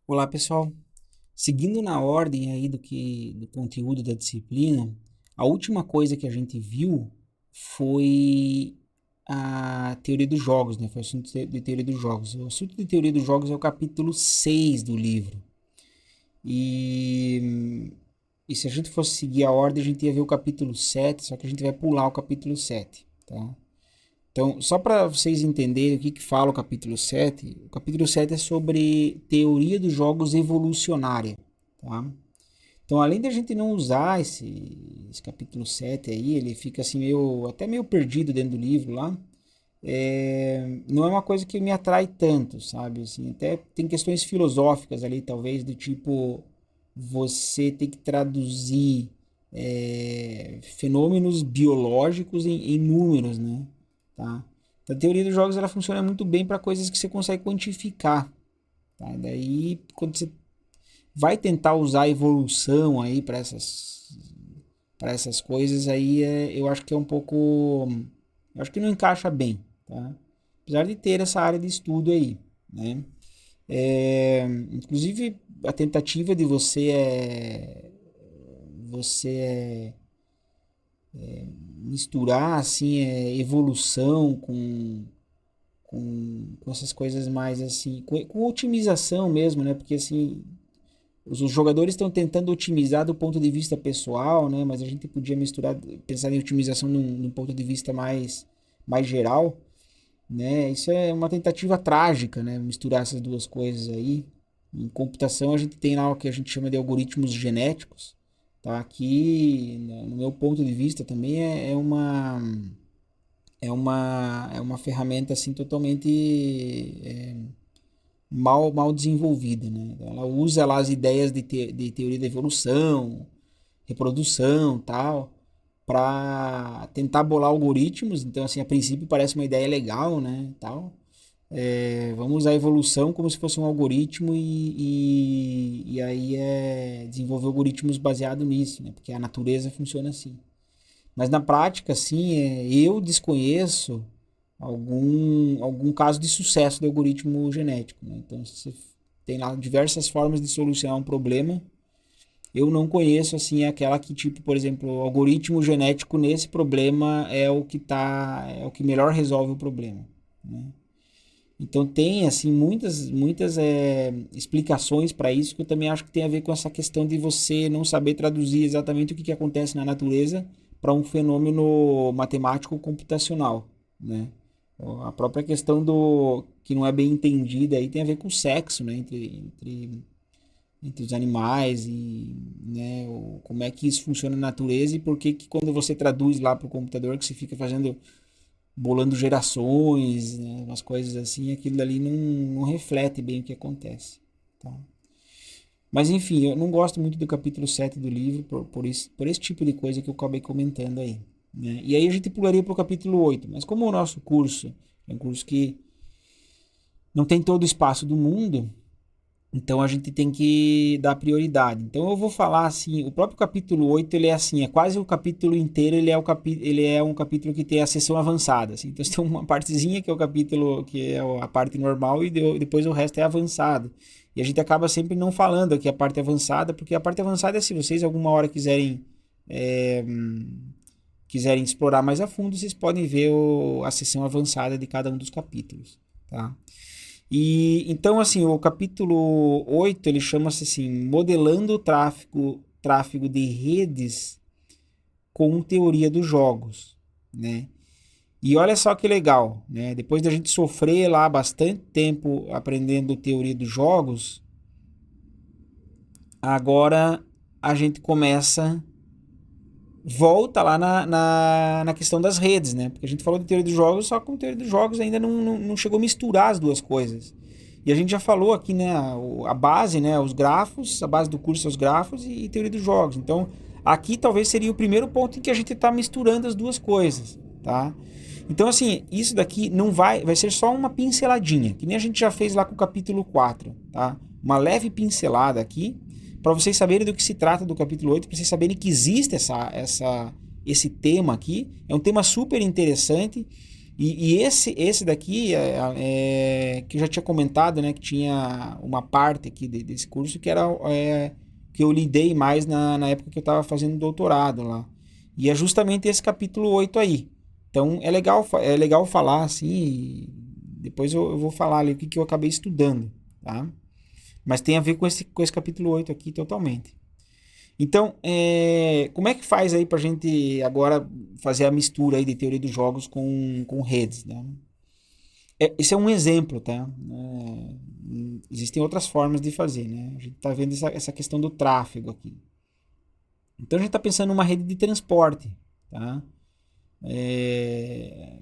Olá, pessoal. Seguindo na ordem aí do conteúdo da disciplina, a última coisa que a gente viu foi a teoria dos jogos, né? Foi o assunto de teoria dos jogos. O assunto de teoria dos jogos é o capítulo 6 do livro. E, e se a gente fosse seguir a ordem, a gente ia ver o capítulo 7, só que a gente vai pular o capítulo 7, tá? Então, só para vocês entenderem o que fala o capítulo 7 é sobre teoria dos jogos evolucionária, tá? Então, além de a gente não usar esse capítulo 7 aí, ele fica assim até meio perdido dentro do livro lá, não é uma coisa que me atrai tanto, sabe? Assim, até tem questões filosóficas ali, talvez, do tipo, você ter que traduzir fenômenos biológicos em números, né? Tá? Então, a teoria dos jogos ela funciona muito bem para coisas que você consegue quantificar. Tá? Daí, quando você vai tentar usar a evolução aí para essas coisas, aí eu acho que é um pouco. Eu acho que não encaixa bem. Tá? Apesar de ter essa área de estudo aí. Né? Inclusive, a tentativa de você misturar assim evolução com essas coisas mais assim com otimização mesmo, né? Porque assim os jogadores estão tentando otimizar do ponto de vista pessoal, né? Mas a gente podia misturar, pensar em otimização num ponto de vista mais geral, né? Isso é uma tentativa trágica, né? Misturar essas duas coisas aí. Em computação a gente tem lá o que a gente chama de algoritmos genéticos, tá? Que, no meu ponto de vista, também é uma ferramenta assim totalmente mal desenvolvida, né? Ela usa lá as ideias de teoria da evolução, reprodução, tal, para tentar bolar algoritmos. Então, assim, a princípio parece uma ideia legal, né? Tal. Vamos usar a evolução como se fosse um algoritmo e aí desenvolver algoritmos baseados nisso, né? Porque a natureza funciona assim. Mas na prática, assim, eu desconheço algum caso de sucesso do algoritmo genético. Né? Então, você tem lá diversas formas de solucionar um problema. Eu não conheço assim aquela que tipo, por exemplo, o algoritmo genético nesse problema é o que melhor resolve o problema. Né? Então tem assim muitas explicações para isso que eu também acho que tem a ver com essa questão de você não saber traduzir exatamente o que acontece na natureza para um fenômeno matemático computacional, né? A própria questão do que não é bem entendida aí tem a ver com o sexo, né? Entre os animais e, né, como é que isso funciona na natureza e por que quando você traduz lá para o computador que você fica bolando gerações, né, umas coisas assim, aquilo ali não reflete bem o que acontece. Tá? Mas enfim, eu não gosto muito do capítulo 7 do livro por esse tipo de coisa que eu acabei comentando aí. Né? E aí a gente pularia para o capítulo 8, mas como o nosso curso é um curso que não tem todo o espaço do mundo, então a gente tem que dar prioridade. Então eu vou falar assim, o próprio capítulo 8 ele é assim, é quase o capítulo inteiro, ele é um capítulo que tem a sessão avançada. Assim. Então você tem uma partezinha que é o capítulo, que é a parte normal e depois o resto é avançado. E a gente acaba sempre não falando aqui a parte avançada, porque a parte avançada é se vocês alguma hora é, quiserem explorar mais a fundo, vocês podem ver a sessão avançada de cada um dos capítulos. Tá? E então assim, o capítulo 8 ele chama-se assim, modelando o tráfego de redes com teoria dos jogos, né? E olha só que legal, né? Depois da gente sofrer lá bastante tempo aprendendo teoria dos jogos, agora a gente volta lá na questão das redes, né? Porque a gente falou de teoria dos jogos, só que com teoria dos jogos ainda não chegou a misturar as duas coisas. E a gente já falou aqui, né, a base, né, os grafos, a base do curso são os grafos e teoria dos jogos. Então, aqui talvez seria o primeiro ponto em que a gente está misturando as duas coisas, tá? Então, assim, isso daqui não vai ser só uma pinceladinha, que nem a gente já fez lá com o capítulo 4, tá? Uma leve pincelada aqui, para vocês saberem do que se trata do capítulo 8, para vocês saberem que existe esse tema aqui. É um tema super interessante E esse daqui que eu já tinha comentado, né? Que tinha uma parte aqui desse curso que era que eu lidei mais na época que eu estava fazendo doutorado lá. E é justamente esse capítulo 8 aí. Então é legal falar assim. E depois eu vou falar ali o que eu acabei estudando, tá? Mas tem a ver com esse capítulo 8 aqui totalmente. Então, como é que faz aí pra gente agora fazer a mistura aí de teoria dos jogos com redes, né? Esse é um exemplo, tá? Existem outras formas de fazer, né? A gente tá vendo essa questão do tráfego aqui. Então, a gente tá pensando numa rede de transporte, tá? É,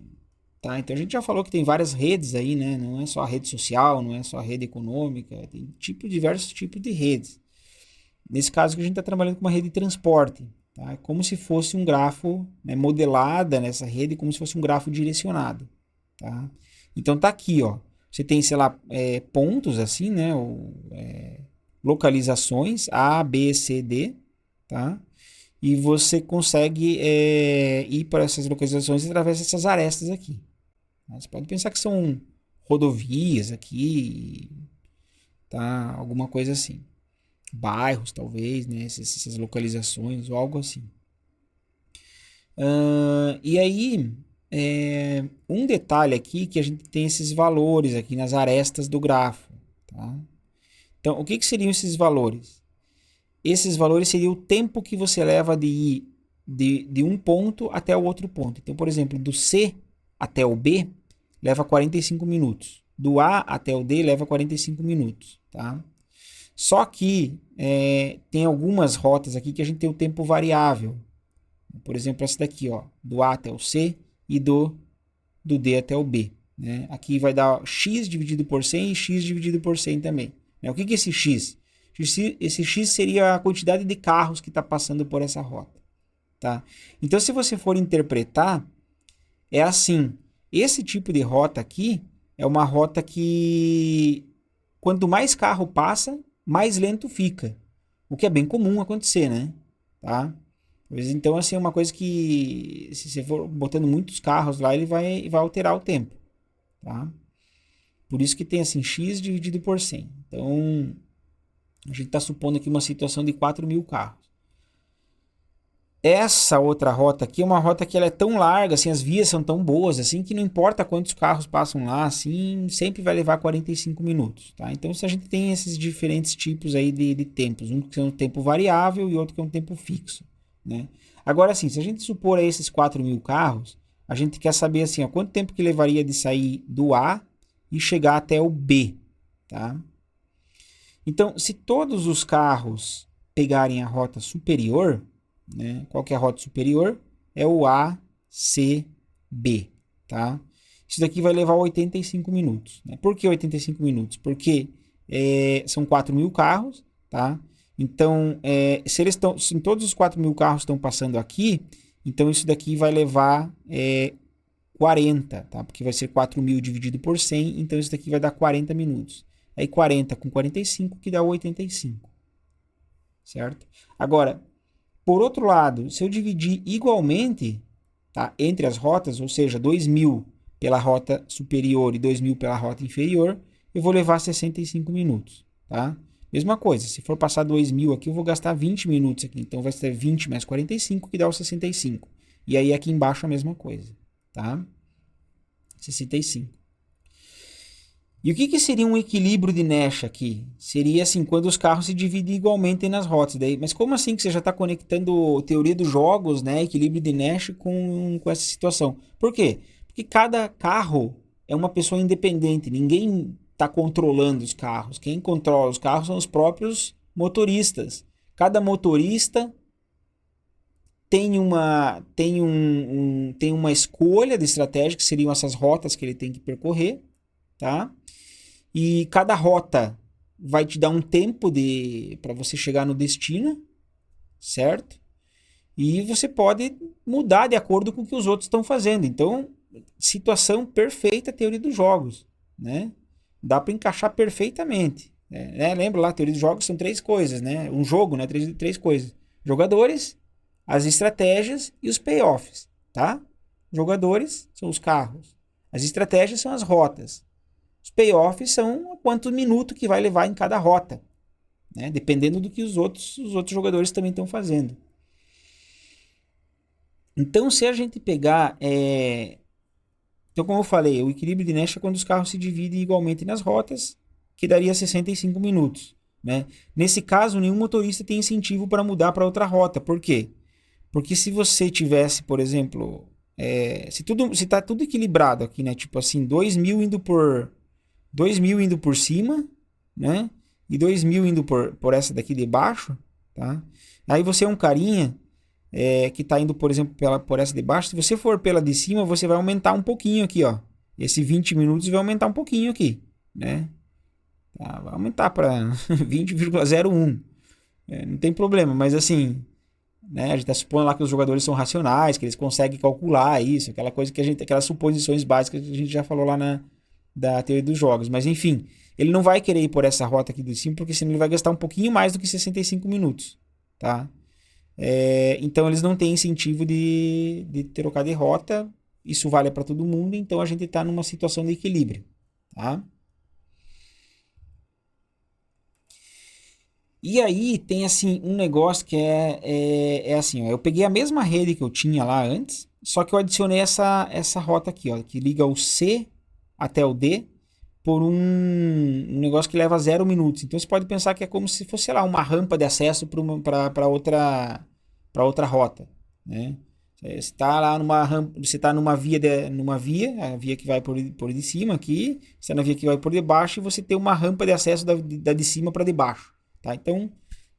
tá? Então, a gente já falou que tem várias redes aí, né? Não é só a rede social, não é só a rede econômica, tem diversos tipos de redes. Nesse caso que a gente está trabalhando com uma rede de transporte, tá? É como se fosse um grafo, né, modelada nessa rede, como se fosse um grafo direcionado, tá? Então tá aqui, ó. Você tem, sei lá, pontos assim, né? Localizações A, B, C, D, tá? E você consegue ir para essas localizações através dessas arestas aqui. Você pode pensar que são rodovias aqui, tá? Alguma coisa assim. Bairros, talvez, né? Essas localizações ou algo assim. E aí, um detalhe aqui que a gente tem esses valores aqui nas arestas do grafo. Tá? Então, o que seriam esses valores? Esses valores seriam o tempo que você leva de ir de um ponto até o outro ponto. Então, por exemplo, do C até o B leva 45 minutos. Do A até o D leva 45 minutos. Tá? Só que tem algumas rotas aqui que a gente tem o tempo variável. Por exemplo, essa daqui, ó, do A até o C e do D até o B. Né? Aqui vai dar x dividido por 100 e x dividido por 100 também. Né? O que é esse x? Esse x seria a quantidade de carros que está passando por essa rota. Tá? Então, se você for interpretar, é assim. Esse tipo de rota aqui é uma rota que, quanto mais carro passa, mais lento fica. O que é bem comum acontecer, né? Tá? Então, assim, é uma coisa que, se você for botando muitos carros lá, ele vai alterar o tempo. Tá? Por isso que tem, assim, x dividido por 100. Então, a gente está supondo aqui uma situação de 4.000 carros. Essa outra rota aqui é uma rota que ela é tão larga, assim, as vias são tão boas, assim, que não importa quantos carros passam lá, assim, sempre vai levar 45 minutos, tá? Então, se a gente tem esses diferentes tipos aí de tempos, um que é um tempo variável e outro que é um tempo fixo, né? Agora, assim, se a gente supor aí esses 4.000 carros, a gente quer saber, assim, ó, quanto tempo que levaria de sair do A e chegar até o B, tá? Então, se todos os carros pegarem a rota superior, né? Qual que é a rota superior? É o A, C, B, tá? Isso daqui vai levar 85 minutos. Né? Por que 85 minutos? Porque são 4.000 carros, tá? Então, se todos os 4.000 carros estão passando aqui, então isso daqui vai levar 40, tá? Porque vai ser 4.000 dividido por 100, então isso daqui vai dar 40 minutos. Aí 40 com 45 que dá 85, certo? Agora, por outro lado, se eu dividir igualmente, tá, entre as rotas, ou seja, 2.000 pela rota superior e 2.000 pela rota inferior, eu vou levar 65 minutos. Tá? Mesma coisa, se for passar 2.000 aqui, eu vou gastar 20 minutos aqui. Então vai ser 20 mais 45, que dá os 65. E aí aqui embaixo a mesma coisa. Tá? 65. E o que seria um equilíbrio de Nash aqui? Seria assim, quando os carros se dividem igualmente nas rotas. Daí, mas como assim que você já está conectando teoria dos jogos, né, equilíbrio de Nash com essa situação? Por quê? Porque cada carro é uma pessoa independente. Ninguém está controlando os carros. Quem controla os carros são os próprios motoristas. Cada motorista tem uma escolha de estratégia, que seriam essas rotas que ele tem que percorrer, tá? E cada rota vai te dar um tempo para você chegar no destino, certo? E você pode mudar de acordo com o que os outros estão fazendo. Então, situação perfeita, teoria dos jogos, né? Dá para encaixar perfeitamente. Né? Lembra lá, a teoria dos jogos são 3 coisas, né? Um jogo, né? Três coisas. Jogadores, as estratégias e os payoffs, tá? Jogadores são os carros. As estratégias são as rotas. Os payoffs são quanto minuto que vai levar em cada rota, né? Dependendo do que os outros jogadores também estão fazendo. Então, se a gente pegar... Então, como eu falei, o equilíbrio de Nash é quando os carros se dividem igualmente nas rotas, que daria 65 minutos. Né? Nesse caso, nenhum motorista tem incentivo para mudar para outra rota. Por quê? Porque se você tivesse, por exemplo, se está tudo equilibrado aqui, né? Tipo assim, 2.000 indo por cima, né? E 2.000 indo por essa daqui de baixo, tá? Aí você é um carinha que está indo, por exemplo, por essa de baixo. Se você for pela de cima, você vai aumentar um pouquinho aqui, ó. Esse 20 minutos vai aumentar um pouquinho aqui, né? Tá, vai aumentar para 20,01. Não tem problema, mas assim, né, a gente está supondo lá que os jogadores são racionais, que eles conseguem calcular isso, aquela coisa que aquelas suposições básicas que a gente já falou lá da teoria dos jogos. Mas enfim, ele não vai querer ir por essa rota aqui do cima, porque senão ele vai gastar um pouquinho mais do que 65 minutos, tá? Então eles não têm incentivo de trocar de rota. Isso vale para todo mundo, então a gente está numa situação de equilíbrio, tá? E aí tem assim um negócio que é assim, ó, eu peguei a mesma rede que eu tinha lá antes, só que eu adicionei essa rota aqui, ó, que liga o C até o D por um negócio que leva 0 minutos. Então você pode pensar que é como se fosse, sei lá, uma rampa de acesso para outra rota, né? Você está lá numa rampa, você está numa via, a via que vai por de cima aqui, você está na via que vai por de baixo e você tem uma rampa de acesso da de cima para de baixo. Tá? Então,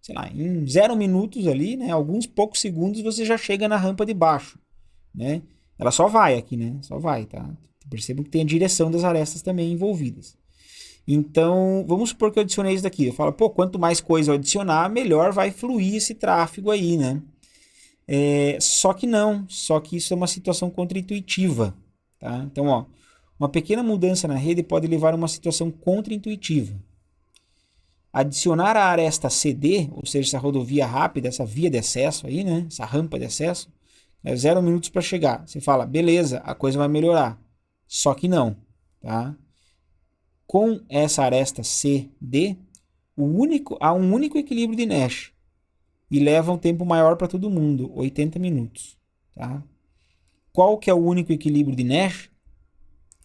sei lá, em 0 minutos ali, né, alguns poucos segundos, você já chega na rampa de baixo, né? Ela só vai aqui, né? Só vai, tá? Percebam que tem a direção das arestas também envolvidas. Então, vamos supor que eu adicionei isso daqui. Eu falo, pô, quanto mais coisa eu adicionar, melhor vai fluir esse tráfego aí, né? Só que não. Só que isso é uma situação contraintuitiva, tá? Então, ó, uma pequena mudança na rede pode levar a uma situação contraintuitiva. Adicionar a aresta CD, ou seja, essa rodovia rápida, essa via de acesso aí, né? Essa rampa de acesso, 0 minutos para chegar. Você fala, beleza, a coisa vai melhorar. Só que não, tá? Com essa aresta CD, há um único equilíbrio de Nash e leva um tempo maior para todo mundo, 80 minutos, tá? Qual que é o único equilíbrio de Nash?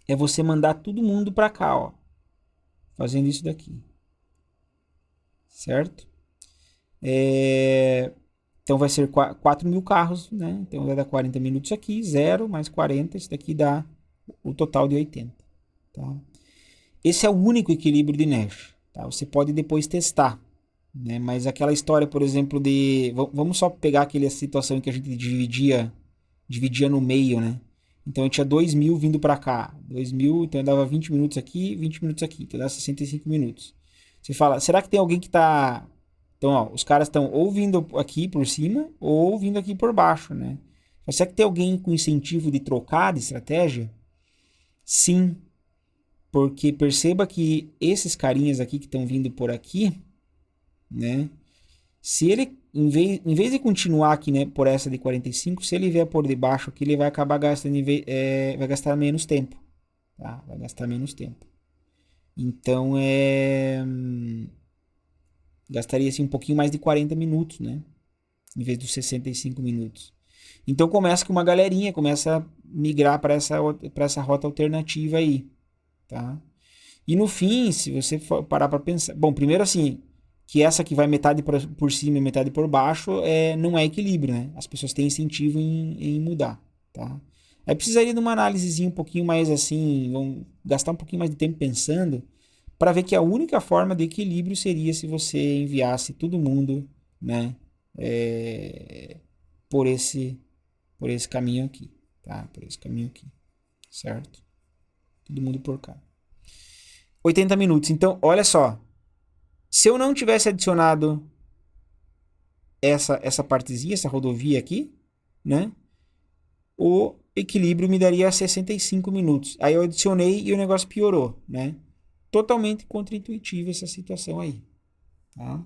É você mandar todo mundo para cá, ó, fazendo isso daqui. Certo? Então vai ser 4.000 carros, né? Então vai dar 40 minutos aqui, 0 mais 40, isso daqui dá o total de 80. Tá? Esse é o único equilíbrio de Nash. Tá? Você pode depois testar, né? Mas aquela história, por exemplo, vamos só pegar aquela situação em que a gente dividia no meio, né? Então eu tinha 2.000 vindo para cá, 2.000, então eu dava 20 minutos aqui, 20 minutos aqui, então dá 65 minutos. Você fala, será que tem alguém que está... Então, ó, os caras estão ou vindo aqui por cima ou vindo aqui por baixo, né? Mas será que tem alguém com incentivo de trocar de estratégia? Sim, porque perceba que esses carinhas aqui que estão vindo por aqui, né? Se ele, em vez de continuar aqui, né, por essa de 45, se ele vier por debaixo aqui, ele vai acabar gastando, vai gastar menos tempo, tá? Vai gastar menos tempo. Então, gastaria assim, um pouquinho mais de 40 minutos, né? Em vez dos 65 minutos. Então, começa com uma galerinha, começa a migrar para essa rota alternativa aí, tá? E no fim, se você for parar para pensar... Bom, primeiro assim, que essa que vai metade por cima e metade por baixo não é equilíbrio, né? As pessoas têm incentivo em mudar, tá? Aí precisaria de uma análisezinha um pouquinho mais assim, vamos gastar um pouquinho mais de tempo pensando, para ver que a única forma de equilíbrio seria se você enviasse todo mundo, né, por esse caminho aqui, tá? Por esse caminho aqui, certo? Todo mundo por cá. 80 minutos. Então, olha só. Se eu não tivesse adicionado essa partezinha, essa rodovia aqui, né, o equilíbrio me daria 65 minutos. Aí eu adicionei e o negócio piorou, né? Totalmente contraintuitiva essa situação aí, tá?